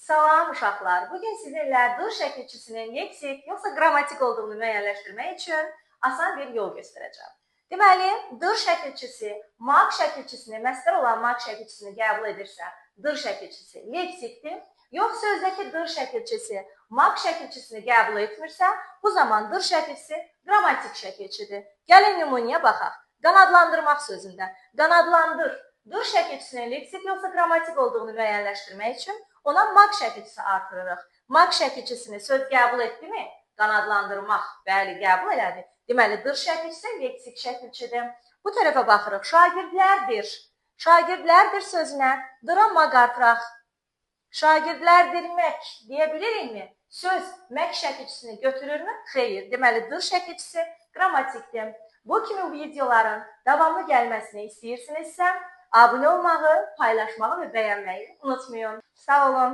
Salam uşaqlar. Bugün sizinlə dır şəkilçisinin leksik yoxsa qrammatik olduğunu müəyyənləşdirmək üçün asan bir yol göstərəcəm. Deməli, dır şəkilçisi maq şəkilçisini, məsdər olan maq şəkilçisini qəbul edirsə, dır şəkilçisi leksikdir. Yox, sözdəki dır şəkilçisi maq şəkilçisini qəbul etmirsə, bu zaman dır şəkilçisi qrammatik şəkilçidir. Gəlin nümunəyə baxaq. Qanadlandırmaq sözündə qanadlandır. Dır şəkilçisinin leksik yoxsa qrammatik olduğunu müəyyənləşdirmək üçün ona maq şəkilçisi artırırıq. Maq şəkilçisini söz qəbul etdi mi? Qanadlandırmaq, bəli, qəbul elədi. Deməli, dır şəkilçisi leksik şəkilçidir. Bu tərəfə baxırıq. Şagirdlərdir. Şagirdlərdir sözünə dıra maq artıraq. Şagirdlərdirmək deyə bilirikmi? Söz maq şəkilçisini götürürmü? Xeyr. Deməli, dır şəkilçisi qrammatikdir. Bu kimi videoların davamlı gəlməsini istəyirsinizsə, abunə olmağı, paylaşmağı və bəyənməyi unutmayın. Sağ olun.